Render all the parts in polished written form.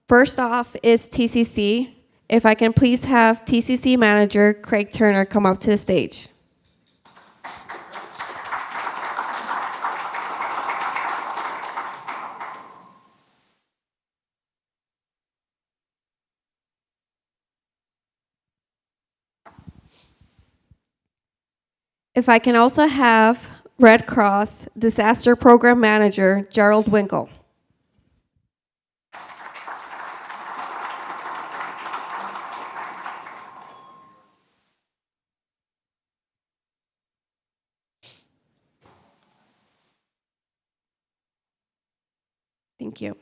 First off is TCC. If I can please have TCC manager Craig Turner come up to the stage. If I can also have Red Cross Disaster Program Manager Gerald Winkle. Thank you.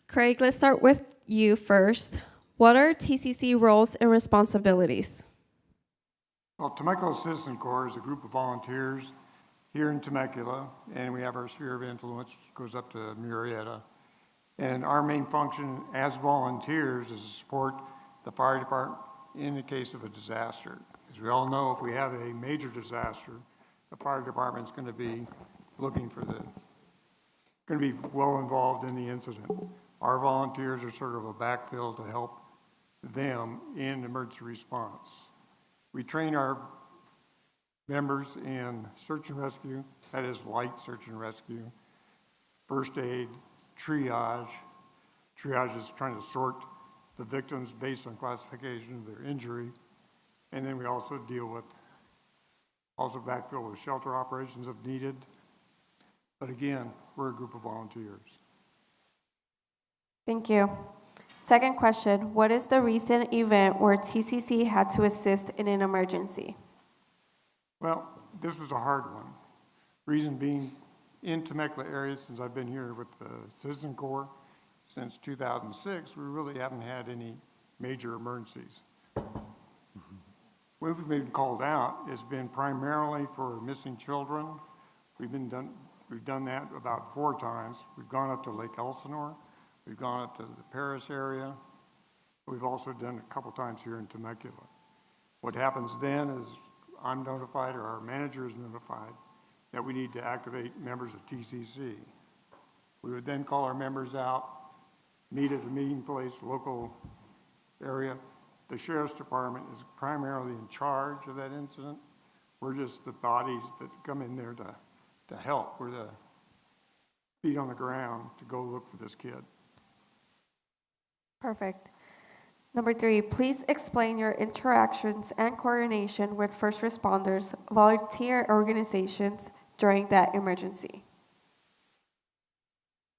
Craig, let's start with you first. What are TCC roles and responsibilities? Well, Temecula Citizen Corps is a group of volunteers here in Temecula, and we have our sphere of influence, which goes up to Murrieta. And our main function as volunteers is to support the fire department in the case of a disaster. As we all know, if we have a major disaster, the fire department is going to be going to be well involved in the incident. Our volunteers are sort of a backfill to help them in emergency response. We train our members in search and rescue, that is light search and rescue, first aid, triage. Triage is trying to sort the victims based on classification of their injury. And then we also backfill with shelter operations if needed. But again, we're a group of volunteers. Thank you. Second question, what is the recent event where TCC had to assist in an emergency? Well, this was a hard one. Reason being, in Temecula area, since I've been here with the Citizen Corps since 2006, we really haven't had any major emergencies. When we've been called out, it's been primarily for missing children. We've done that about 4 times. We've gone up to Lake Elsinore. We've gone up to the Paris area. We've also done it a couple times here in Temecula. What happens then is I'm notified, or our manager is notified, that we need to activate members of TCC. We would then call our members out, meet at a meeting place, local area. The sheriff's department is primarily in charge of that incident. We're just the bodies that come in there to help. We're the feet on the ground to go look for this kid. Perfect. Number 3, please explain your interactions and coordination with first responders, volunteer organizations during that emergency.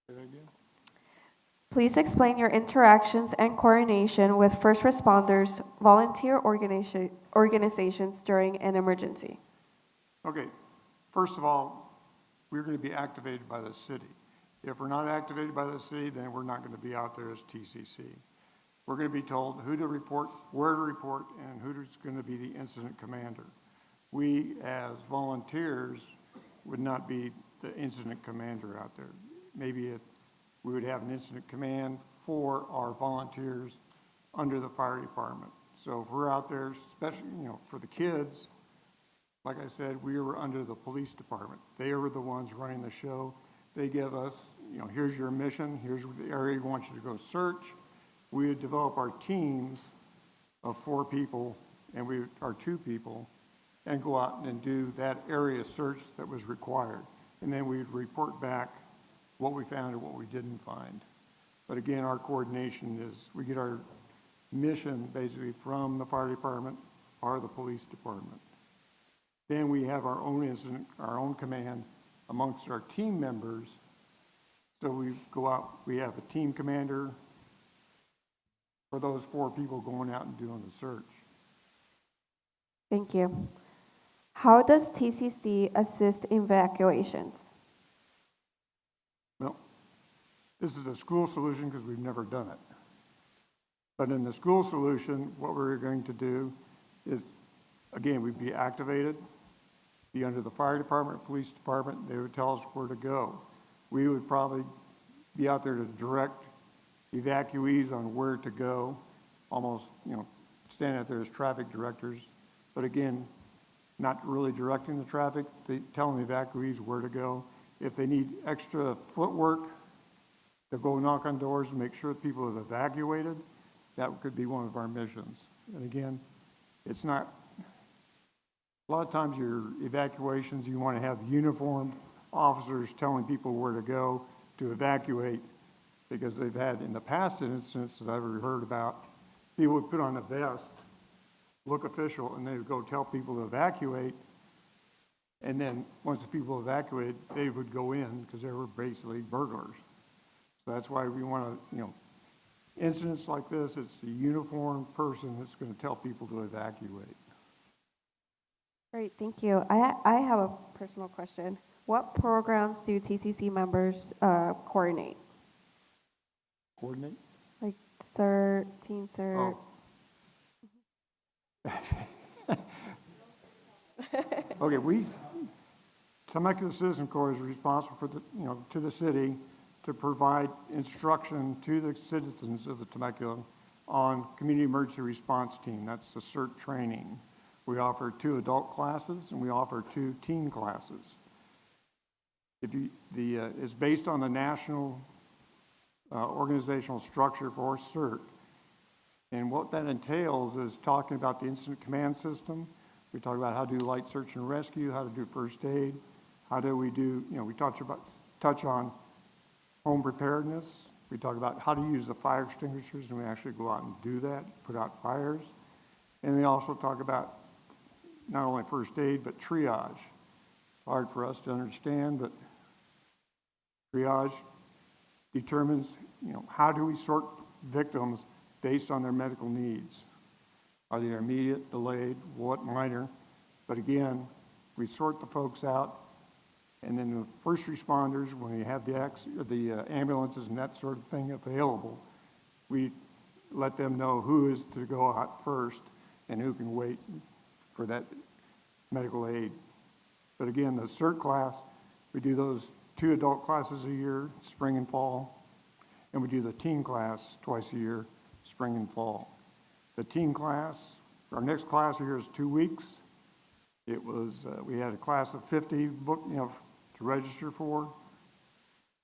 Say that again? Please explain your interactions and coordination with first responders, volunteer organizations during an emergency. Okay, first of all, we're going to be activated by the city. If we're not activated by the city, then we're not going to be out there as TCC. We're going to be told who to report, where to report, and who's going to be the incident commander. We, as volunteers, would not be the incident commander out there. Maybe we would have an incident command for our volunteers under the fire department. So if we're out there, especially for the kids, like I said, we were under the police department. They were the ones running the show. They give us, here's your mission, here's the area we want you to go search. We would develop our teams of 4 people, and our 2 people, and go out and do that area search that was required. And then we'd report back what we found and what we didn't find. But again, our coordination is, we get our mission basically from the fire department or the police department. Then we have our own incident, our own command amongst our team members. So we go out, we have a team commander for those 4 people going out and doing the search. Thank you. How does TCC assist in evacuations? Well, this is a school solution because we've never done it. But in the school solution, what we're going to do is, again, we'd be activated, be under the fire department, police department. They would tell us where to go. We would probably be out there to direct evacuees on where to go, almost, standing out there as traffic directors. But again, not really directing the traffic, telling the evacuees where to go. If they need extra footwork to go knock on doors and make sure that people have evacuated. That could be one of our missions. And again, it's not, a lot of times your evacuations, you want to have uniformed officers telling people where to go to evacuate, because they've had, in the past instances that I've ever heard about, people would put on a vest, look official, and they would go tell people to evacuate. And then once the people evacuated, they would go in because they were basically burglars. So that's why we want to, incidents like this, it's the uniformed person that's going to tell people to evacuate. Great, thank you. I have a personal question. What programs do TCC members coordinate? Coordinate? Like CERT, Teen CERT? Oh. Okay, Temecula Citizen Corps is responsible for to the city to provide instruction to the citizens of the Temecula on community emergency response team. That's the CERT training. We offer 2 adult classes and we offer 2 teen classes. It's based on the national organizational structure for CERT. And what that entails is talking about the incident command system. We talk about how to do light search and rescue, how to do first aid, how do we do, we touch on home preparedness. We talk about how to use the fire extinguishers, and we actually go out and do that, put out fires. And we also talk about not only first aid, but triage. It's hard for us to understand, but triage determines, how do we sort victims based on their medical needs? Are they immediate, delayed, what minor? But again, we sort the folks out, and then the first responders, when we have the ambulances and that sort of thing available, we let them know who is to go out first and who can wait for that medical aid. But again, the CERT class, we do those 2 adult classes a year, spring and fall, and we do the teen class twice a year, spring and fall. The teen class, our next class here is 2 weeks. It was, we had a class of 50 to register for.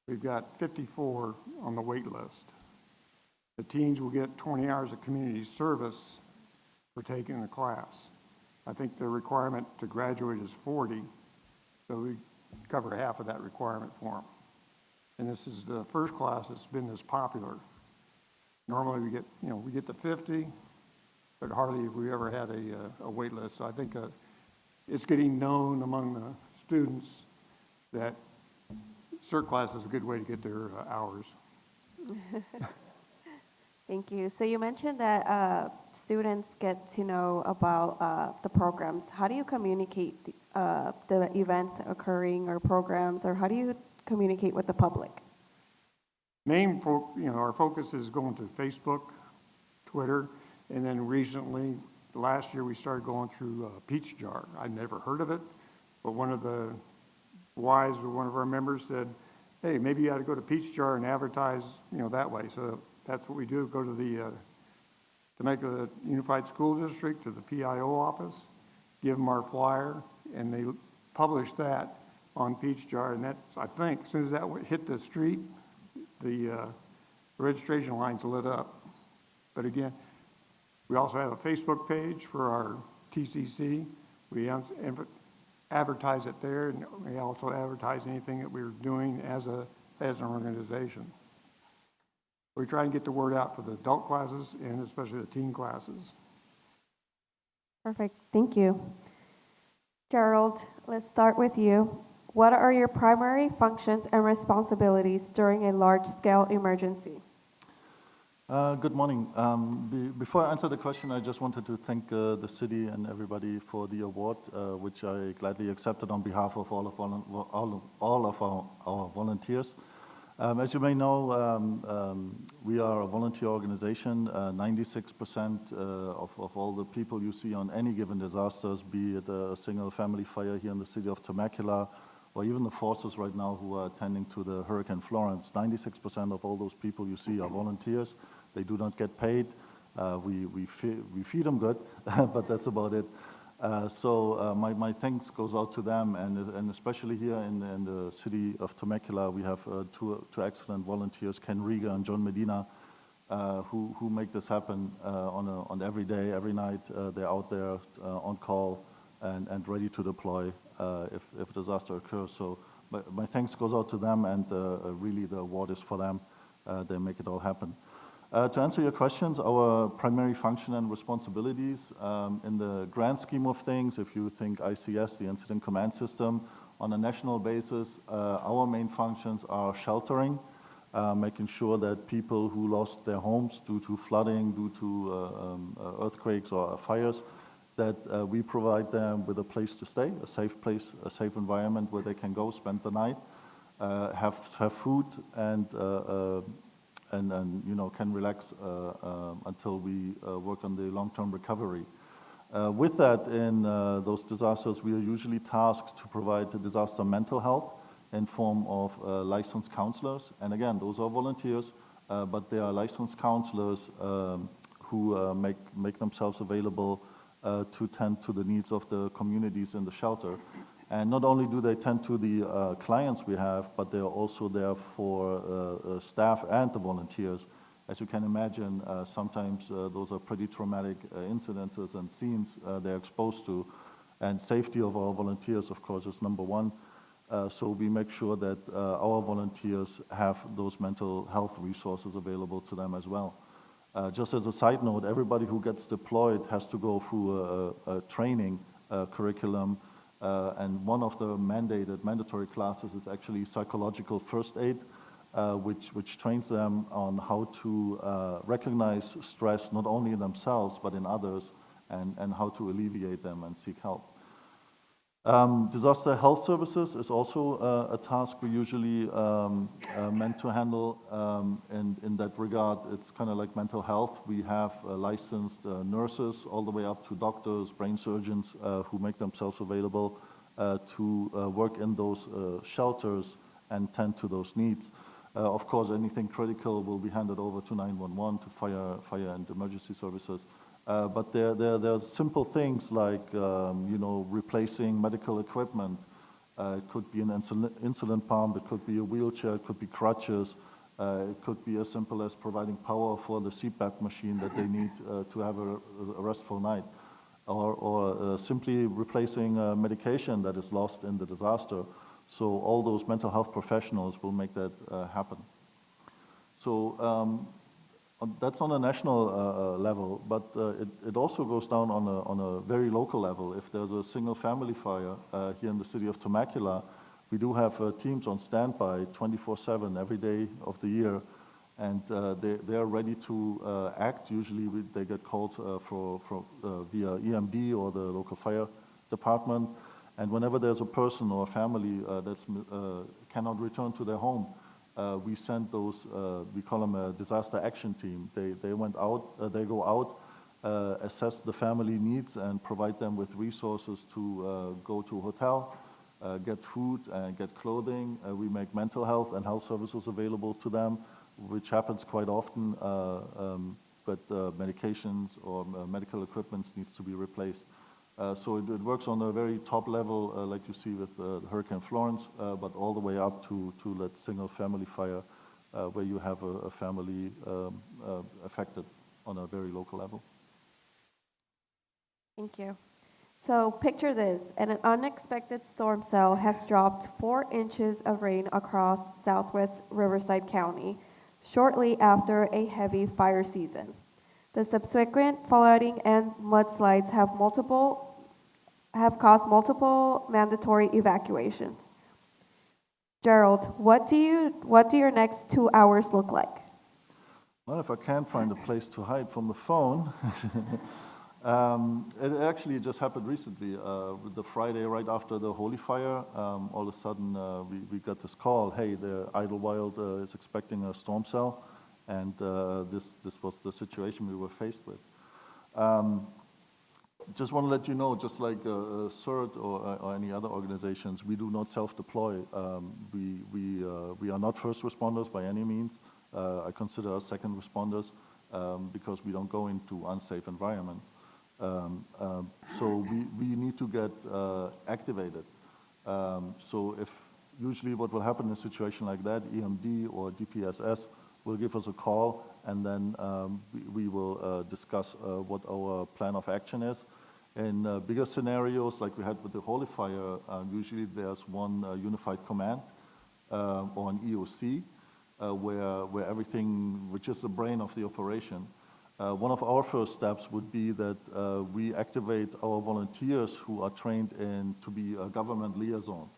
We've got 54 on the wait list. The teens will get 20 hours of community service for taking the class. I think the requirement to graduate is 40, so we cover half of that requirement for them. And this is the first class that's been this popular. Normally we get to 50, but hardly have we ever had a wait list. So I think it's getting known among the students that CERT class is a good way to get their hours. Thank you. So you mentioned that students get to know about the programs. How do you communicate the events occurring or programs, or how do you communicate with the public? Our focus is going to Facebook, Twitter, and then recently, last year, we started going through Peach Jar. I'd never heard of it, but one of the one of our members said, hey, maybe you ought to go to Peach Jar and advertise, that way. So that's what we do, go to the Temecula Unified School District, to the PIO office, give them our flyer, and they publish that on Peach Jar. And that's, I think, as soon as that hit the street, the registration lines lit up. But again, we also have a Facebook page for our TCC. We advertise it there, and we also advertise anything that we're doing as an organization. We try and get the word out for the adult classes and especially the teen classes. Perfect. Thank you. Gerald, let's start with you. What are your primary functions and responsibilities during a large-scale emergency? Good morning. Before I answer the question, I just wanted to thank the city and everybody for the award, which I gladly accepted on behalf of all of our volunteers. As you may know, we are a volunteer organization. 96% of all the people you see on any given disasters, be it a single family fire here in the city of Temecula, or even the forces right now who are attending to the Hurricane Florence, 96% of all those people you see are volunteers. They do not get paid. We feed them good, but that's about it. My thanks goes out to them, and especially here in the city of Temecula, we have two excellent volunteers, Ken Rieger and John Medina, who make this happen on every day, every night. They're out there on call and ready to deploy if disaster occurs. So my thanks goes out to them, and really the award is for them. They make it all happen. To answer your questions, our primary function and responsibilities in the grand scheme of things, if you think ICS, the Incident Command System, on a national basis, our main functions are sheltering, making sure that people who lost their homes due to flooding, due to earthquakes or fires, that we provide them with a place to stay, a safe place, a safe environment where they can go spend the night, have food, and can relax until we work on the long-term recovery. With that, in those disasters, we are usually tasked to provide the disaster mental health in form of licensed counselors. And again, those are volunteers, but they are licensed counselors who make themselves available to tend to the needs of the communities in the shelter. And not only do they tend to the clients we have, but they're also there for staff and the volunteers. As you can imagine, sometimes those are pretty traumatic incidences and scenes they're exposed to. And safety of our volunteers, of course, is number one. So we make sure that our volunteers have those mental health resources available to them as well. Just as a side note, everybody who gets deployed has to go through a training curriculum. And one of the mandatory classes is actually psychological first aid, which trains them on how to recognize stress not only in themselves but in others, and how to alleviate them and seek help. Disaster health services is also a task we usually meant to handle. In that regard, it's kind of like mental health. We have licensed nurses all the way up to doctors, brain surgeons who make themselves available to work in those shelters and tend to those needs. Of course, anything critical will be handed over to 911, to fire and emergency services. But there are simple things like, replacing medical equipment. It could be an insulin pump, it could be a wheelchair, it could be crutches, it could be as simple as providing power for the CPAP machine that they need to have a restful night, or simply replacing medication that is lost in the disaster. So all those mental health professionals will make that happen. So that's on a national level, but it also goes down on a very local level. If there's a single family fire here in the city of Temecula, we do have teams on standby 24/7 every day of the year, and they are ready to act. Usually they get called via EMD or the local fire department, and whenever there's a person or a family that cannot return to their home, we send those, we call them a disaster action team. They go out, assess the family needs and provide them with resources to go to a hotel, get food and get clothing. We make mental health and health services available to them, which happens quite often, but medications or medical equipment needs to be replaced. So it works on a very top level, like you see with Hurricane Florence, but all the way up to that single family fire, where you have a family affected on a very local level. Thank you. So picture this, an unexpected storm cell has dropped 4 inches of rain across southwest Riverside County shortly after a heavy fire season. The subsequent flooding and mudslides have caused multiple mandatory evacuations. Gerald, what do your next 2 hours look like? Well, if I can't find a place to hide from the phone, it actually just happened recently. With the Friday right after the Holy Fire, all of a sudden we got this call, hey, the Idlewild is expecting a storm cell, and this was the situation we were faced with. Just want to let you know, just like CERT or any other organizations, we do not self-deploy. We are not first responders by any means. I consider us second responders because we don't go into unsafe environments. So we need to get activated. So if usually what will happen in a situation like that, EMD or DPSS will give us a call, and then we will discuss what our plan of action is. In bigger scenarios, like we had with the Holy Fire, usually there's one unified command or an EOC, where everything, which is the brain of the operation. One of our first steps would be that we activate our volunteers who are trained to be a government liaison.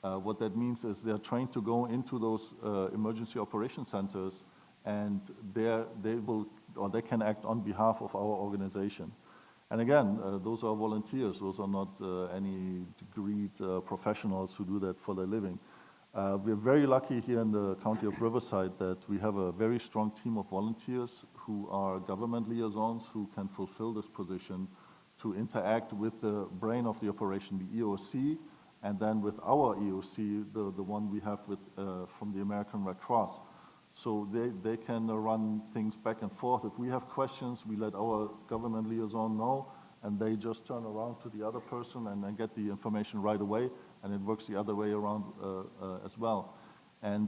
What that means is they're trained to go into those emergency operation centers, and they can act on behalf of our organization. And again, those are volunteers. Those are not any degreed professionals who do that for their living. We're very lucky here in the county of Riverside that we have a very strong team of volunteers who are government liaisons who can fulfill this position to interact with the brain of the operation, the EOC, and then with our EOC, the one we have from the American Red Cross. So they can run things back and forth. If we have questions, we let our government liaison know, and they just turn around to the other person and get the information right away, and it works the other way around as well. And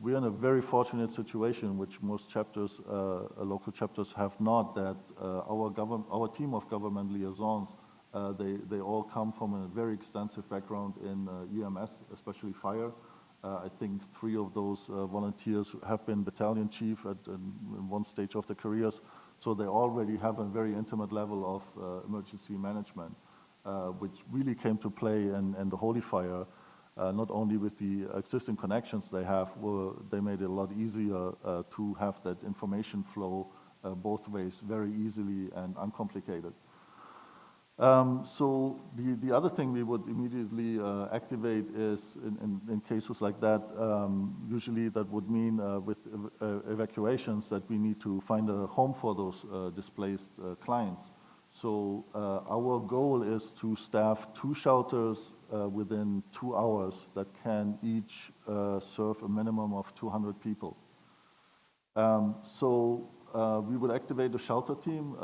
we're in a very fortunate situation, which most chapters, local chapters have not, that our team of government liaisons, they all come from a very extensive background in EMS, especially fire. I think 3 of those volunteers have been battalion chief in one stage of their careers, so they already have a very intimate level of emergency management, which really came to play in the Holy Fire, not only with the existing connections they have, they made it a lot easier to have that information flow both ways very easily and uncomplicated. So the other thing we would immediately activate is in cases like that, usually that would mean with evacuations that we need to find a home for those displaced clients. So our goal is to staff 2 shelters within 2 hours that can each serve a minimum of 200 people. We will activate a shelter team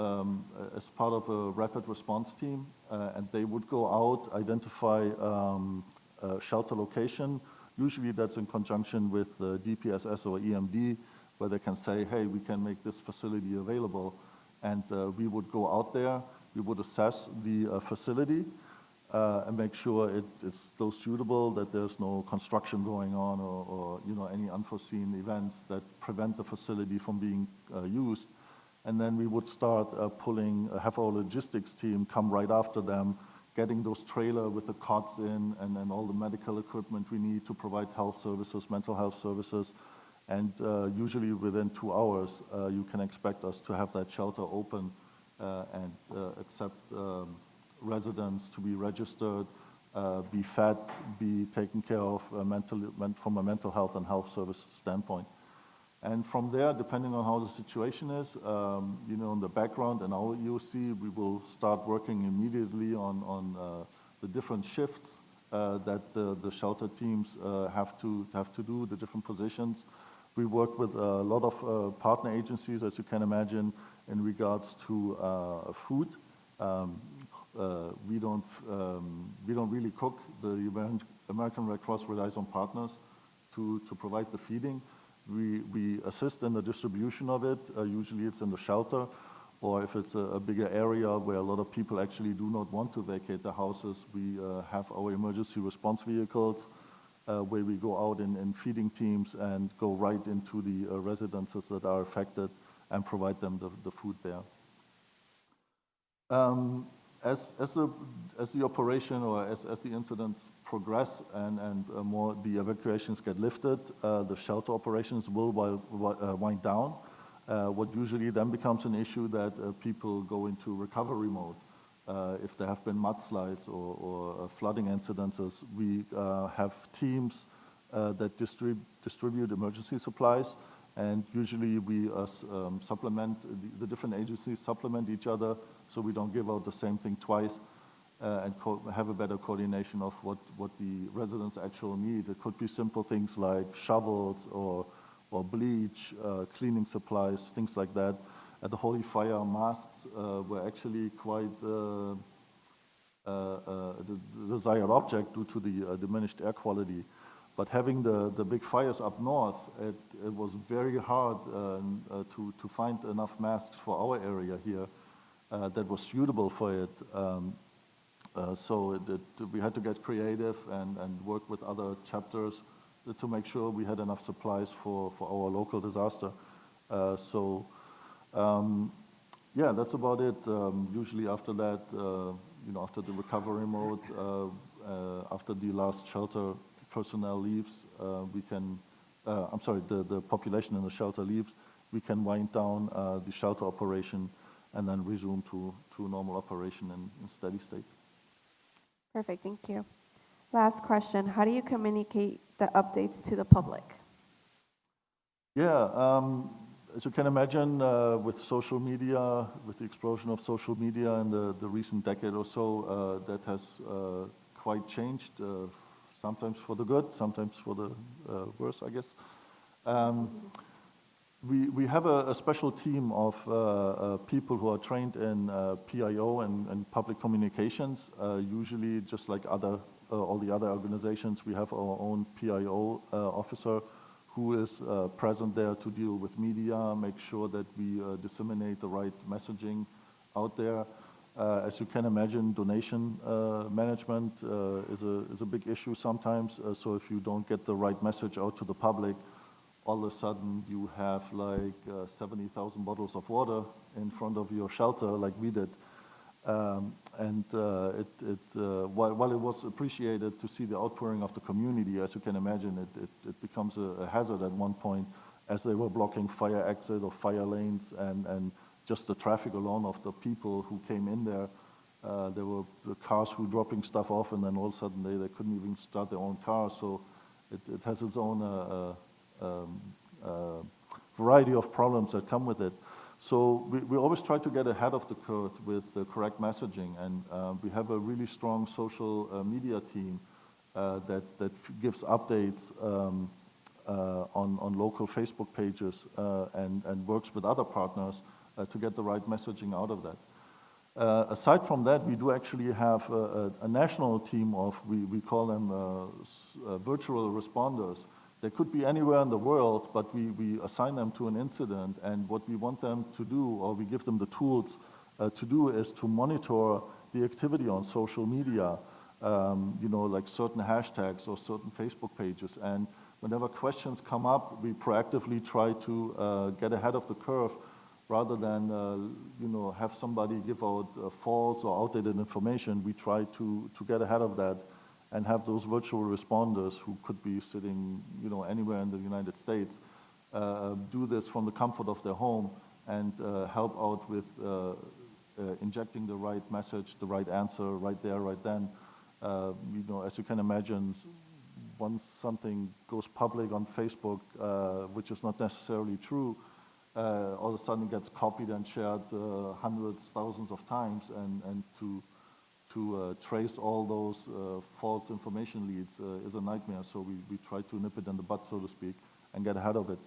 as part of a rapid response team, and they would go out, identify a shelter location. Usually that's in conjunction with DPSS or EMD, where they can say, hey, we can make this facility available. And we would go out there, we would assess the facility and make sure it's still suitable, that there's no construction going on or any unforeseen events that prevent the facility from being used. And then we would start have our logistics team come right after them, getting those trailers with the cots in and then all the medical equipment we need to provide health services, mental health services. And usually within 2 hours, you can expect us to have that shelter open and accept residents to be registered, be fed, be taken care of from a mental health and health services standpoint. And from there, depending on how the situation is, in the background in our EOC, we will start working immediately on the different shifts that the shelter teams have to do, the different positions. We work with a lot of partner agencies, as you can imagine, in regards to food. We don't really cook. The American Red Cross relies on partners to provide the feeding. We assist in the distribution of it. Usually it's in the shelter, or if it's a bigger area where a lot of people actually do not want to vacate the houses, we have our emergency response vehicles where we go out in feeding teams and go right into the residences that are affected and provide them the food there. As the operation or as the incidents progress and more the evacuations get lifted, the shelter operations will wind down. What usually then becomes an issue that people go into recovery mode. If there have been mudslides or flooding incidences, we have teams that distribute emergency supplies, and usually we supplement, the different agencies supplement each other so we don't give out the same thing twice and have a better coordination of what the residents actually need. It could be simple things like shovels or bleach, cleaning supplies, things like that. at the Holy Fire, masks were actually quite the desired object due to the diminished air quality. But having the big fires up north, it was very hard to find enough masks for our area here that was suitable for it. So we had to get creative and work with other chapters to make sure we had enough supplies for our local disaster. Yeah, that's about it. Usually after that, after the recovery mode, after the last shelter personnel leaves, the population in the shelter leaves, we can wind down the shelter operation and then resume to normal operation in steady state. Perfect, thank you. Last question, how do you communicate the updates to the public? Yeah, as you can imagine, with social media, with the explosion of social media in the recent decade or so, that has quite changed, sometimes for the good, sometimes for the worse, I guess. We have a special team of people who are trained in PIO and public communications. Usually, just like all the other organizations, we have our own PIO officer who is present there to deal with media, make sure that we disseminate the right messaging out there. As you can imagine, donation management is a big issue sometimes. So if you don't get the right message out to the public, all of a sudden you have like 70,000 bottles of water in front of your shelter like we did. While it was appreciated to see the outpouring of the community, as you can imagine, it becomes a hazard at one point as they were blocking fire exit or fire lanes and just the traffic alone of the people who came in there. There were the cars who were dropping stuff off, and then all of a sudden they couldn't even start their own car. So it has its own variety of problems that come with it. So we always try to get ahead of the curve with the correct messaging, and we have a really strong social media team that gives updates on local Facebook pages and works with other partners to get the right messaging out of that. Aside from that, we do actually have a national team of, we call them virtual responders. They could be anywhere in the world, but we assign them to an incident, and what we want them to do, or we give them the tools to do, is to monitor the activity on social media, like certain hashtags or certain Facebook pages. And whenever questions come up, we proactively try to get ahead of the curve rather than have somebody give out false or outdated information. We try to get ahead of that and have those virtual responders who could be sitting anywhere in the United States do this from the comfort of their home and help out with injecting the right message, the right answer right there, right then. As you can imagine, once something goes public on Facebook, which is not necessarily true, all of a sudden it gets copied and shared hundreds, thousands of times, and to trace all those false information leads is a nightmare. So we try to nip it in the bud, so to speak, and get ahead of it.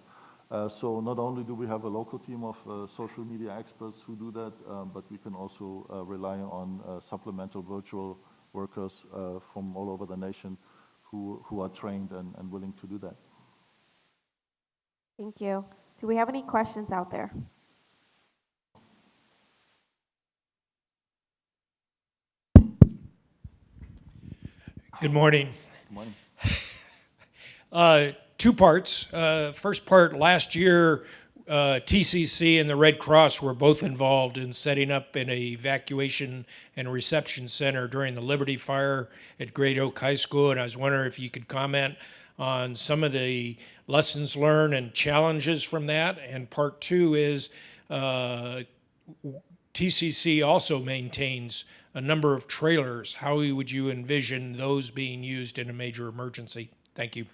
So not only do we have a local team of social media experts who do that, but we can also rely on supplemental virtual workers from all over the nation who are trained and willing to do that. Thank you. Do we have any questions out there? Good morning. Good morning. Two parts. First part, last year, TCC and the Red Cross were both involved in setting up an evacuation and reception center during the Liberty Fire at Great Oak High School, and I was wondering if you could comment on some of the lessons learned and challenges from that. And part two is TCC also maintains a number of trailers. How would you envision those being used in a major emergency? Thank you.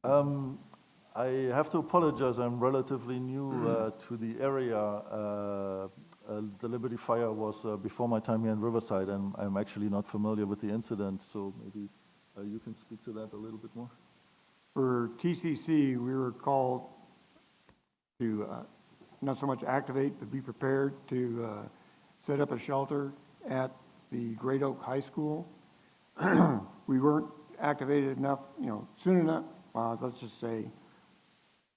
I have to apologize. I'm relatively new to the area. The Liberty Fire was before my time here in Riverside, and I'm actually not familiar with the incident, so maybe you can speak to that a little bit more. For TCC, we were called to not so much activate, but be prepared to set up a shelter at the Great Oak High School. We weren't activated enough, soon enough, let's just say,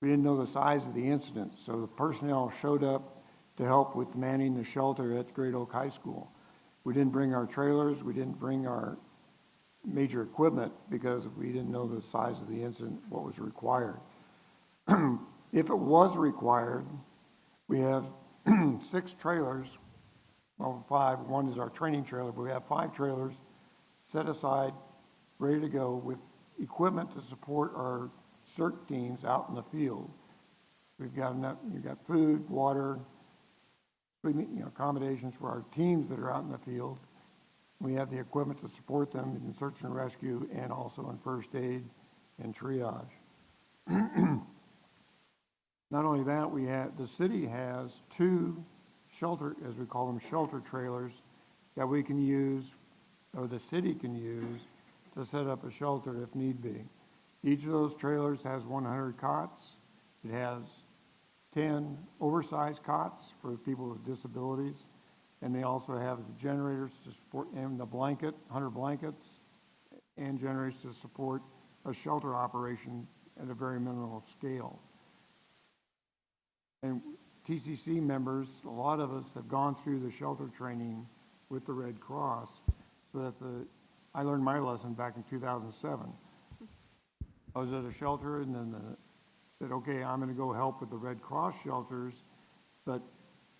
we didn't know the size of the incident, so the personnel showed up to help with manning the shelter at Great Oak High School. We didn't bring our trailers, we didn't bring our major equipment because we didn't know the size of the incident, what was required. If it was required, we have 6 trailers, well, 5, one is our training trailer, but we have 5 trailers set aside, ready to go with equipment to support our CERT teams out in the field. We've got enough, you've got food, water, accommodations for our teams that are out in the field. We have the equipment to support them in search and rescue and also in first aid and triage. Not only that, the city has 2 shelter, as we call them, shelter trailers that we can use, or the city can use, to set up a shelter if need be. Each of those trailers has 100 cots. It has 10 oversized cots for people with disabilities. And they also have the generators to support, and the 100 blankets, and generators to support a shelter operation at a very minimal scale. And TCC members, a lot of us have gone through the shelter training with the Red Cross, so that I learned my lesson back in 2007. I was at a shelter and then said, okay, I'm gonna go help with the Red Cross shelters, but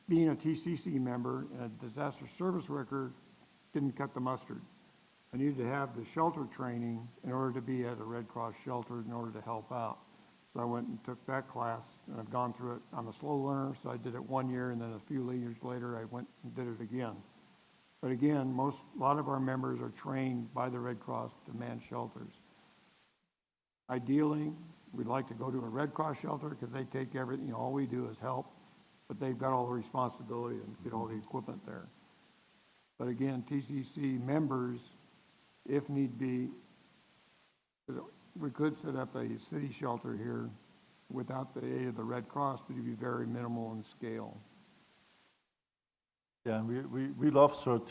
being a TCC member and a disaster service worker didn't cut the mustard. I needed to have the shelter training in order to be at a Red Cross shelter in order to help out. So I went and took that class, and I've gone through it. I'm a slow learner, so I did it 1 year, and then a few years later, I went and did it again. But again, a lot of our members are trained by the Red Cross to man shelters. Ideally, we'd like to go to a Red Cross shelter because they take everything, all we do is help, but they've got all the responsibility and get all the equipment there. But again, TCC members, if need be, we could set up a city shelter here without the aid of the Red Cross, but it'd be very minimal in scale. Yeah, and we love CERT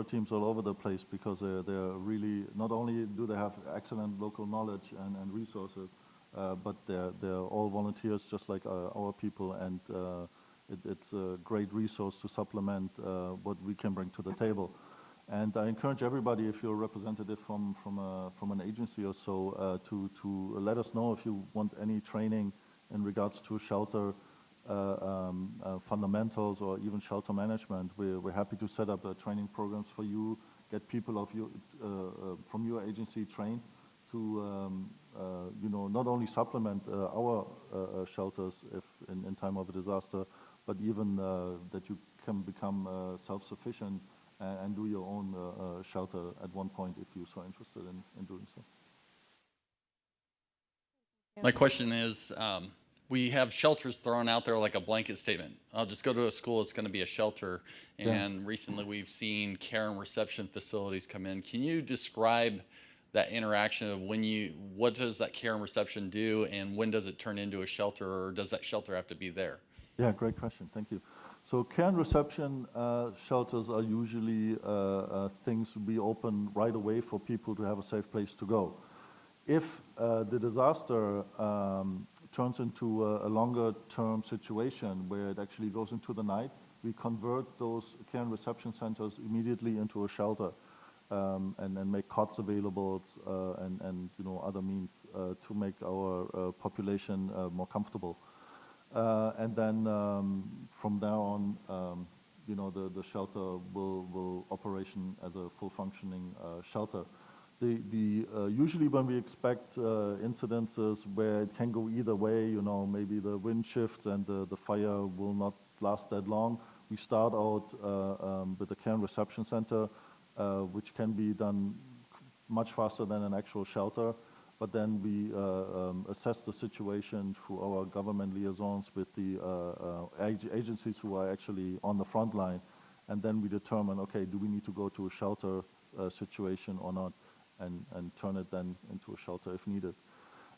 teams all over the place because they're really, not only do they have excellent local knowledge and resources, but they're all volunteers just like our people, and it's a great resource to supplement what we can bring to the table. And I encourage everybody, if you're a representative from an agency or so, to let us know if you want any training in regards to shelter fundamentals or even shelter management. We're happy to set up training programs for you, get people of you from your agency trained to not only supplement our shelters if in time of a disaster, but even that you can become self-sufficient and do your own shelter at one point if you're so interested in doing so. My question is, we have shelters thrown out there like a blanket statement. I'll just go to a school, it's going to be a shelter. And recently we've seen care and reception facilities come in. Can you describe that interaction of what does that care and reception do, and when does it turn into a shelter, or does that shelter have to be there? Yeah, great question, thank you. So care and reception shelters are usually things we open right away for people to have a safe place to go. If the disaster turns into a longer-term situation where it actually goes into the night, we convert those care and reception centers immediately into a shelter, and make cots available and other means to make our population more comfortable. And then from there on, the shelter will operation as a full functioning shelter. Usually when we expect incidences where it can go either way, maybe the wind shifts and the fire will not last that long, we start out with a care and reception center, which can be done much faster than an actual shelter. But then we assess the situation through our government liaisons with the agencies who are actually on the front line. And then we determine, okay, do we need to go to a shelter situation or not, and turn it then into a shelter if needed.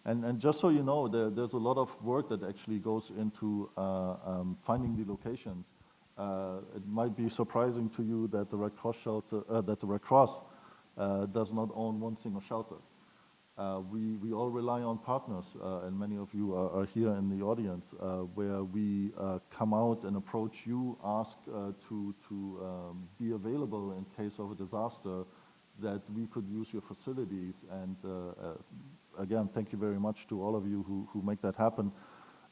And just so you know, there's a lot of work that actually goes into finding the locations. It might be surprising to you that the Red Cross shelter, that the Red Cross does not own one single shelter. We all rely on partners, and many of you are here in the audience, where we come out and approach you, ask to be available in case of a disaster, that we could use your facilities. And again, thank you very much to all of you who make that happen.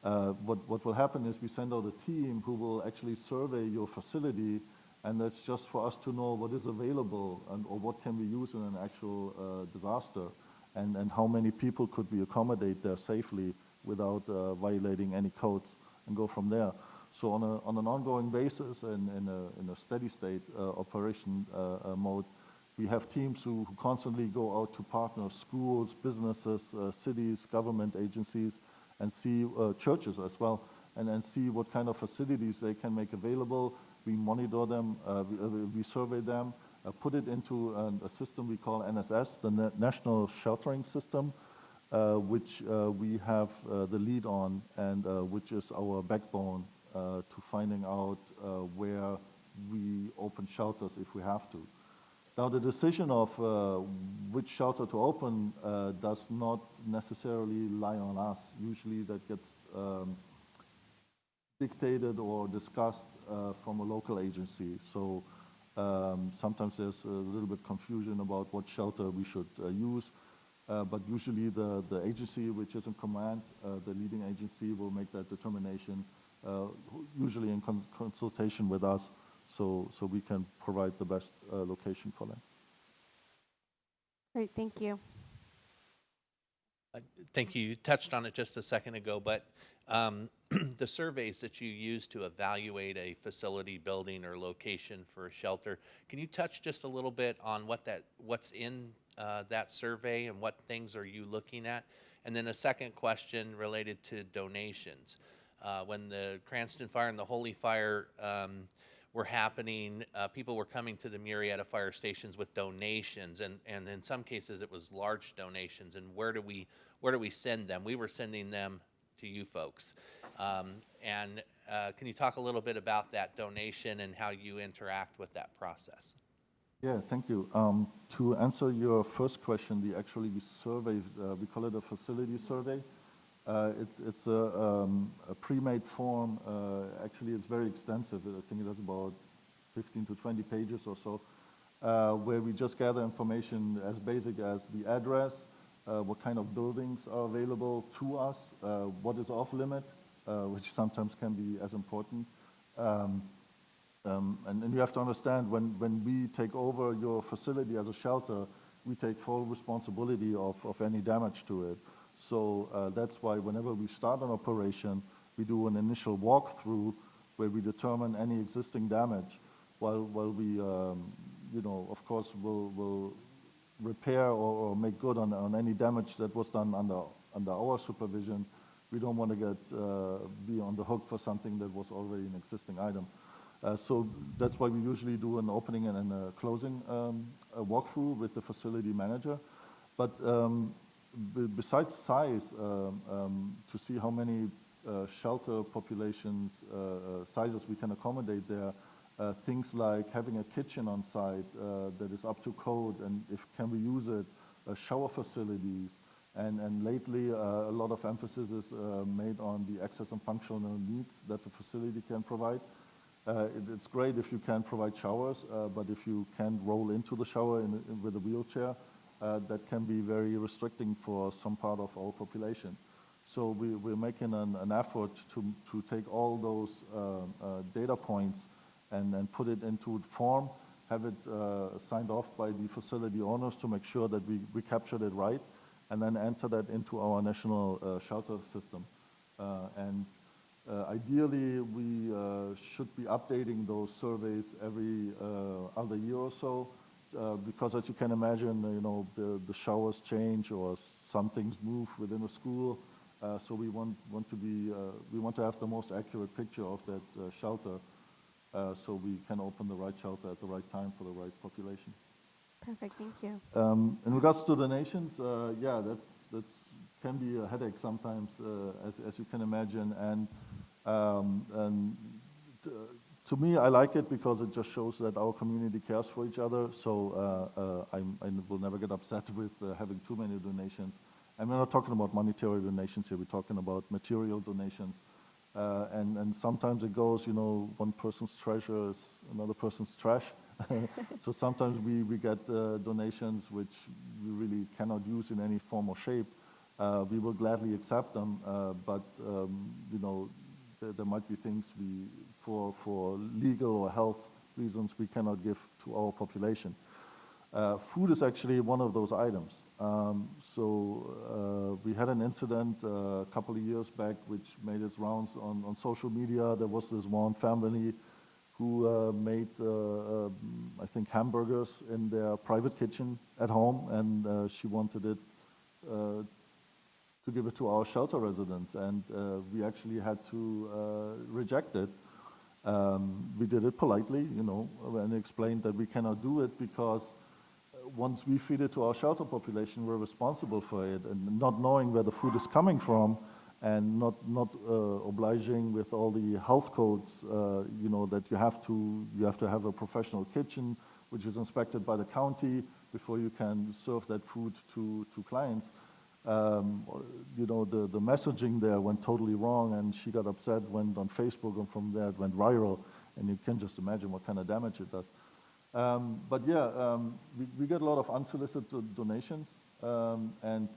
What will happen is we send out a team who will actually survey your facility, and that's just for us to know what is available or what can we use in an actual disaster, and how many people could we accommodate there safely without violating any codes, and go from there. So on an ongoing basis and in a steady state operation mode, we have teams who constantly go out to partners, schools, businesses, cities, government agencies, and see churches as well, and then see what kind of facilities they can make available. We monitor them, we survey them, put it into a system we call NSS, the National Sheltering System, which we have the lead on, and which is our backbone to finding out where we open shelters if we have to. Now, the decision of which shelter to open does not necessarily lie on us. Usually that gets dictated or discussed from a local agency. So sometimes there's a little bit confusion about what shelter we should use, but usually the agency which is in command, the leading agency, will make that determination, usually in consultation with us, so we can provide the best location for them. Great, thank you. Thank you. You touched on it just a second ago, but the surveys that you use to evaluate a facility, building, or location for a shelter, can you touch just a little bit on what's in that survey and what things are you looking at? And then a second question related to donations. When the Cranston Fire and the Holy Fire were happening, people were coming to the Murrieta fire stations with donations, and in some cases it was large donations. And where do we send them? We were sending them to you folks. And can you talk a little bit about that donation and how you interact with that process? Yeah, thank you. To answer your first question, we survey, we call it a facility survey. It's a pre-made form. Actually, it's very extensive. I think it has about 15 to 20 pages or so, where we just gather information as basic as the address, what kind of buildings are available to us, what is off limit, which sometimes can be as important. And you have to understand, when we take over your facility as a shelter, we take full responsibility of any damage to it. So that's why whenever we start an operation, we do an initial walkthrough where we determine any existing damage, while we, of course, will repair or make good on any damage that was done under our supervision. We don't want to be on the hook for something that was already an existing item. So that's why we usually do an opening and a closing walkthrough with the facility manager. But besides size, to see how many shelter populations sizes we can accommodate there, things like having a kitchen on site that is up to code, and if can we use it, shower facilities, and lately a lot of emphasis is made on the access and functional needs that the facility can provide. It's great if you can provide showers, but if you can't roll into the shower with a wheelchair, that can be very restricting for some part of our population. So we're making an effort to take all those data points and put it into form, have it signed off by the facility owners to make sure that we captured it right, and then enter that into our national shelter system. Ideally, we should be updating those surveys every other year or so, because as you can imagine, the showers change or some things move within a school. So we want to have the most accurate picture of that shelter, so we can open the right shelter at the right time for the right population. Perfect, thank you. In regards to donations, yeah, that's can be a headache sometimes, as you can imagine. And to me, I like it because it just shows that our community cares for each other. So I will never get upset with having too many donations. And we're not talking about monetary donations here. We're talking about material donations. And sometimes it goes, one person's treasure is another person's trash. So sometimes we get donations which we really cannot use in any form or shape. We will gladly accept them, but there might be things for legal or health reasons we cannot give to our population. Food is actually one of those items. We had an incident a couple of years back which made its rounds on social media. There was this one family who made, I think, hamburgers in their private kitchen at home, and she wanted it to give it to our shelter residents, and we actually had to reject it. We did it politely, and explained that we cannot do it because once we feed it to our shelter population, we're responsible for it, and not knowing where the food is coming from, and not obliging with all the health codes, that you have to have a professional kitchen, which is inspected by the county before you can serve that food to clients. The messaging there went totally wrong, and she got upset, went on Facebook, and from there it went viral, and you can just imagine what kind of damage it does. We get a lot of unsolicited donations, and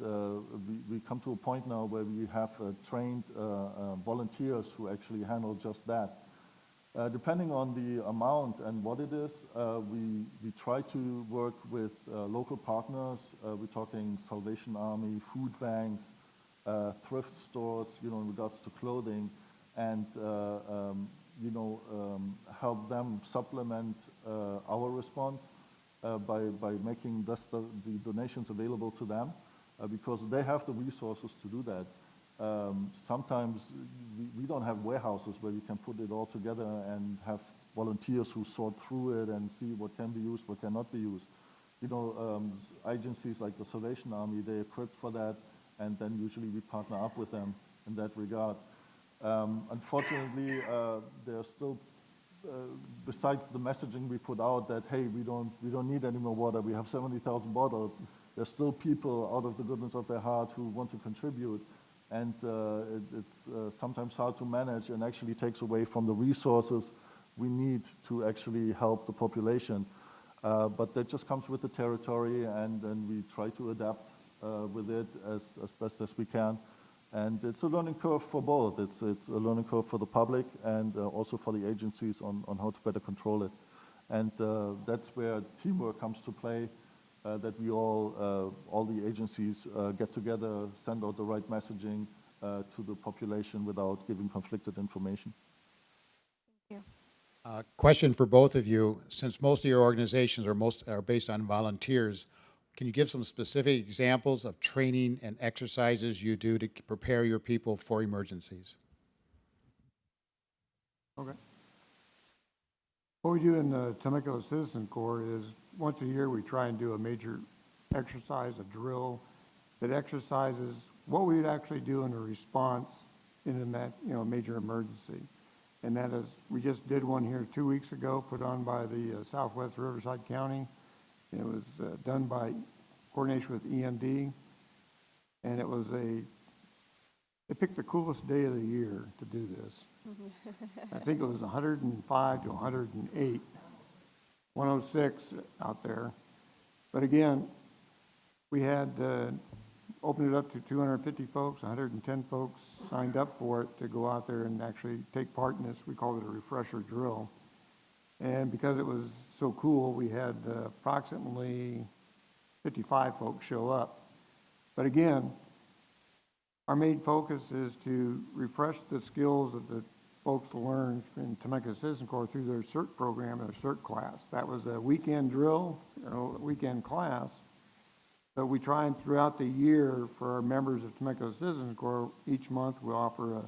we come to a point now where we have trained volunteers who actually handle just that. Depending on the amount and what it is, we try to work with local partners. We're talking Salvation Army, food banks, thrift stores, in regards to clothing, and help them supplement our response by making the donations available to them, because they have the resources to do that. Sometimes we don't have warehouses where we can put it all together and have volunteers who sort through it and see what can be used, what cannot be used. Agencies like the Salvation Army, they're equipped for that, and then usually we partner up with them in that regard. Unfortunately, there are still, besides the messaging we put out that, hey, we don't need any more water, we have 70,000 bottles, there's still people out of the goodness of their heart who want to contribute. And it's sometimes hard to manage, and actually takes away from the resources we need to actually help the population. But that just comes with the territory, and then we try to adapt with it as best as we can. And it's a learning curve for both. It's a learning curve for the public and also for the agencies on how to better control it. And that's where teamwork comes to play. That we all the agencies get together, send out the right messaging to the population without giving conflicted information. Thank you. Question for both of you. Since most of your organizations are based on volunteers, can you give some specific examples of training and exercises you do to prepare your people for emergencies? Okay. What we do in the Temecula Citizen Corps is once a year we try and do a major exercise, a drill that exercises what we would actually do in a response in a major emergency. And that is, we just did one here 2 weeks ago, put on by the Southwest Riverside County. It was done by coordination with EMD, and they picked the coolest day of the year to do this. I think it was 105 to 108, 106 out there. But again, we had opened it up to 250 folks, 110 folks signed up for it to go out there and actually take part in this. We called it a refresher drill. And because it was so cool, we had approximately 55 folks show up. But again, our main focus is to refresh the skills that the folks learned in Temecula Citizen Corps through their CERT program, their CERT class. That was a weekend drill, a weekend class. So we try and throughout the year for our members of Temecula Citizen Corps, each month we offer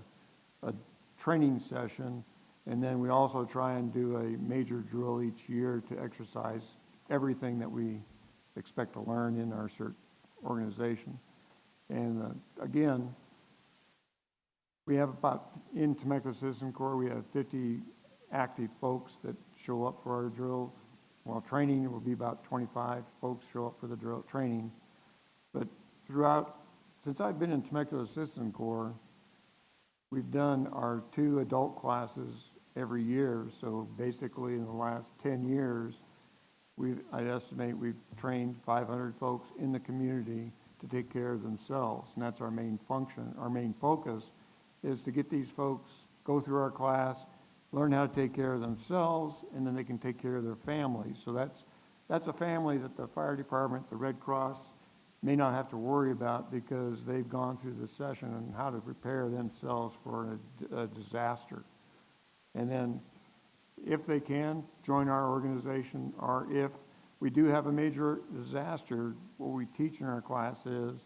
a training session, and then we also try and do a major drill each year to exercise everything that we expect to learn in our CERT organization. And again, we have in Temecula Citizen Corps, we have 50 active folks that show up for our drills. While training, it will be about 25 folks show up for the drill training. But since I've been in Temecula Citizen Corps, we've done our 2 adult classes every year. So basically in the last 10 years, I estimate we've trained 500 folks in the community to take care of themselves. And that's our main function. Our main focus is to get these folks, go through our class, learn how to take care of themselves, and then they can take care of their families. So that's a family that the fire department, the Red Cross, may not have to worry about because they've gone through the session on how to prepare themselves for a disaster. And then if they can, join our organization, or if we do have a major disaster, what we teach in our class is,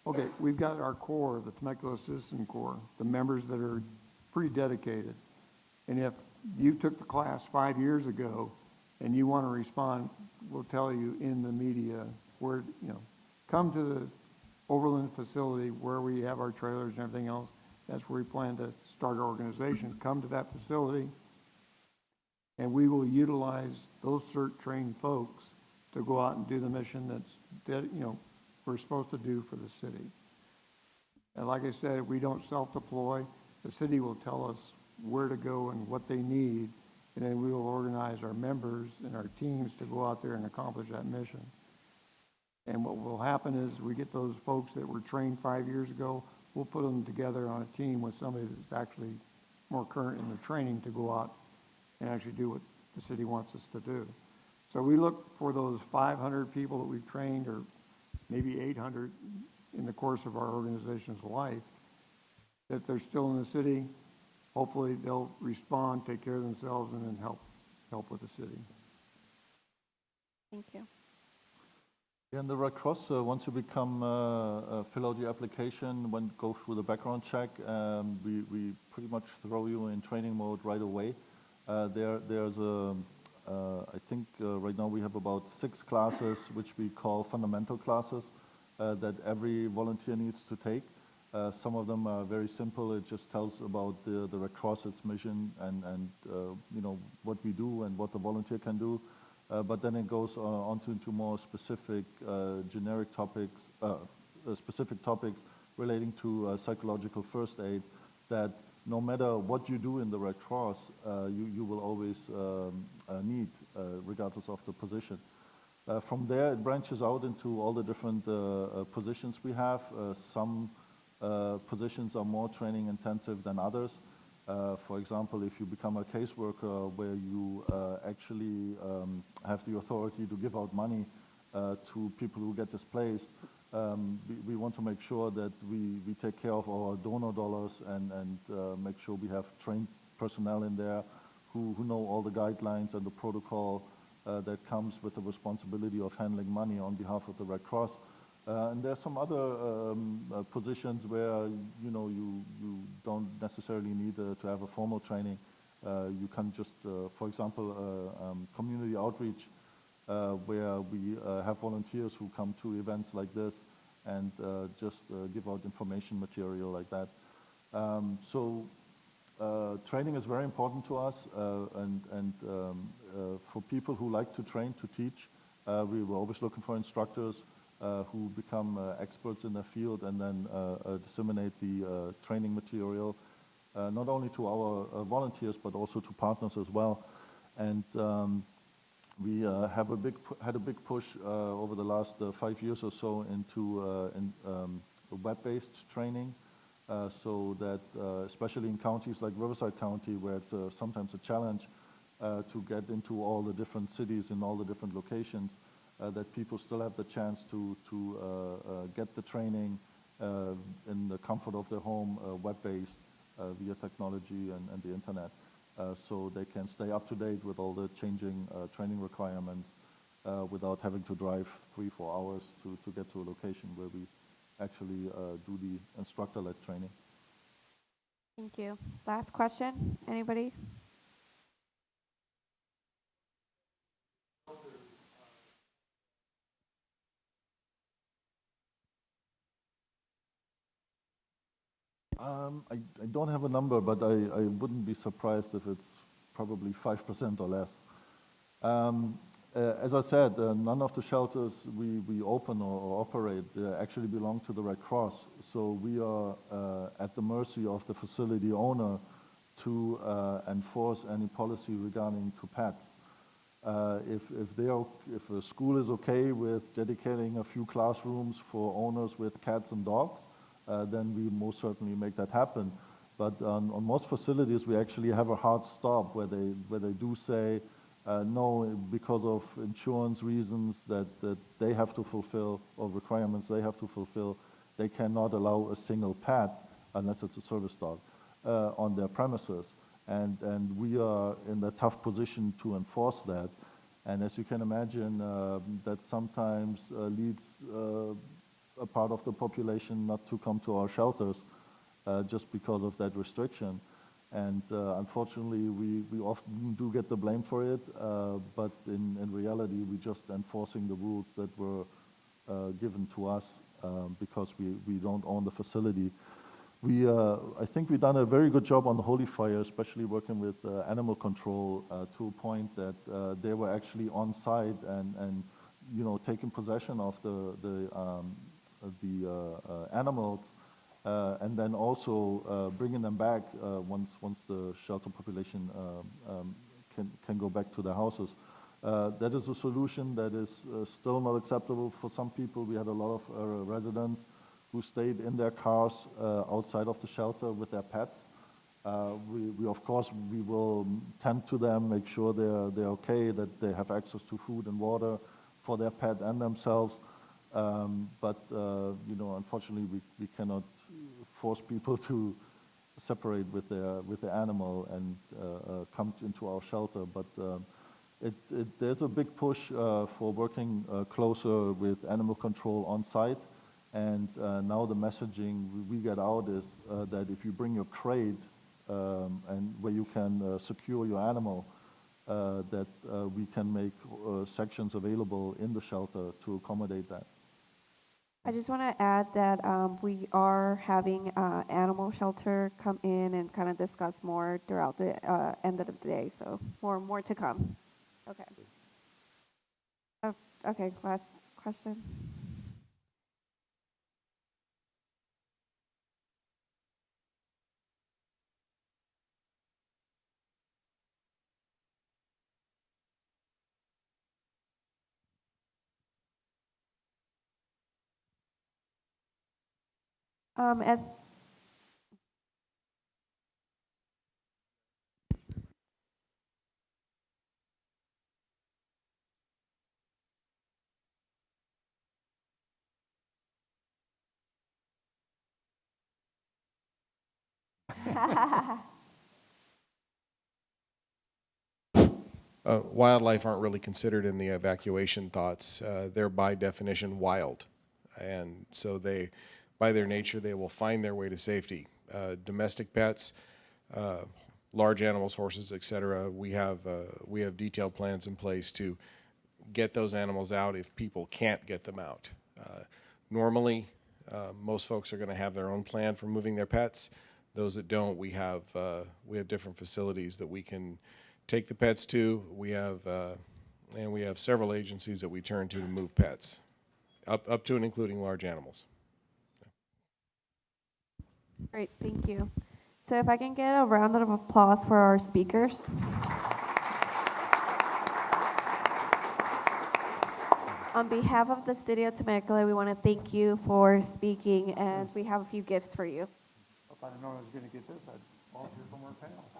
okay, we've got our core, the Temecula Citizen Corps, the members that are pretty dedicated. And if you took the class 5 years ago and you want to respond, we'll tell you in the media where, come to the Overland facility where we have our trailers and everything else. That's where we plan to start our organizations. Come to that facility, and we will utilize those CERT-trained folks to go out and do the mission that we're supposed to do for the city. And like I said, we don't self-deploy. The city will tell us where to go and what they need, and then we will organize our members and our teams to go out there and accomplish that mission. And what will happen is we get those folks that were trained 5 years ago, we'll put them together on a team with somebody that's actually more current in the training to go out and actually do what the city wants us to do. So we look for those 500 people that we've trained, or maybe 800 in the course of our organization's life, that they're still in the city. Hopefully they'll respond, take care of themselves, and then help with the city. Thank you. In the Red Cross, once you become, fill out your application, go through the background check, we pretty much throw you in training mode right away. There's I think right now we have about 6 classes, which we call fundamental classes, that every volunteer needs to take. Some of them are very simple. It just tells about the Red Cross, its mission, and what we do and what the volunteer can do. But then it goes on into more specific, generic topics, specific topics relating to psychological first aid, that no matter what you do in the Red Cross, you will always need, regardless of the position. From there, it branches out into all the different positions we have. Some positions are more training intensive than others. For example, if you become a caseworker where you actually have the authority to give out money to people who get displaced, we want to make sure that we take care of our donor dollars and make sure we have trained personnel in there who know all the guidelines and the protocol that comes with the responsibility of handling money on behalf of the Red Cross. And there's some other positions where you don't necessarily need to have a formal training. You can just, for example, community outreach, where we have volunteers who come to events like this and just give out information material like that. So training is very important to us, and for people who like to train, to teach, we were always looking for instructors who become experts in their field and then disseminate the training material, not only to our volunteers, but also to partners as well. And we have had a big push over the last 5 years or so into web-based training, so that especially in counties like Riverside County, where it's sometimes a challenge to get into all the different cities in all the different locations, that people still have the chance to get the training in the comfort of their home, web-based, via technology and the internet, so they can stay up to date with all the changing training requirements without having to drive 3-4 hours to get to a location where we actually do the instructor-led training. Thank you. Last question, anybody? I don't have a number, but I wouldn't be surprised if it's probably 5% or less. As I said, none of the shelters we open or operate actually belong to the Red Cross. So we are at the mercy of the facility owner to enforce any policy regarding to pets. If a school is okay with dedicating a few classrooms for owners with cats and dogs, then we most certainly make that happen. But on most facilities, we actually have a hard stop where they do say, no, because of insurance reasons that they have to fulfill, or requirements they have to fulfill, they cannot allow a single pet, unless it's a service dog, on their premises. And we are in the tough position to enforce that. And as you can imagine, that sometimes leads a part of the population not to come to our shelters just because of that restriction. And unfortunately, we often do get the blame for it, but in reality, we're just enforcing the rules that were given to us because we don't own the facility. I think we've done a very good job on the Holy Fire, especially working with animal control to a point that they were actually on site and taking possession of the animals and then also bringing them back once the shelter population can go back to their houses. That is a solution that is still not acceptable for some people. We had a lot of residents who stayed in their cars outside of the shelter with their pets. We of course, we will tend to them, make sure they're okay, that they have access to food and water for their pet and themselves. But unfortunately, we cannot force people to separate with their animal and come into our shelter. But there's a big push for working closer with animal control on site. And now the messaging we get out is that if you bring your crate and where you can secure your animal, that we can make sections available in the shelter to accommodate that. I just want to add that we are having animal shelter come in and kind of discuss more throughout the end of the day. So more to come. Okay. Okay, last question. As Wildlife aren't really considered in the evacuation thoughts. They're by definition wild. And so they, by their nature, they will find their way to safety. Domestic pets, large animals, horses, etc. We have detailed plans in place to get those animals out if people can't get them out. Normally, most folks are going to have their own plan for moving their pets. Those that don't, we have different facilities that we can take the pets to. We have several agencies that we turn to move pets, up to and including large animals. Great, thank you. So if I can get a round of applause for our speakers. On behalf of the City of Temecula, we want to thank you for speaking, and we have a few gifts for you. If I'd known I was going to get this, I'd volunteer for more panels.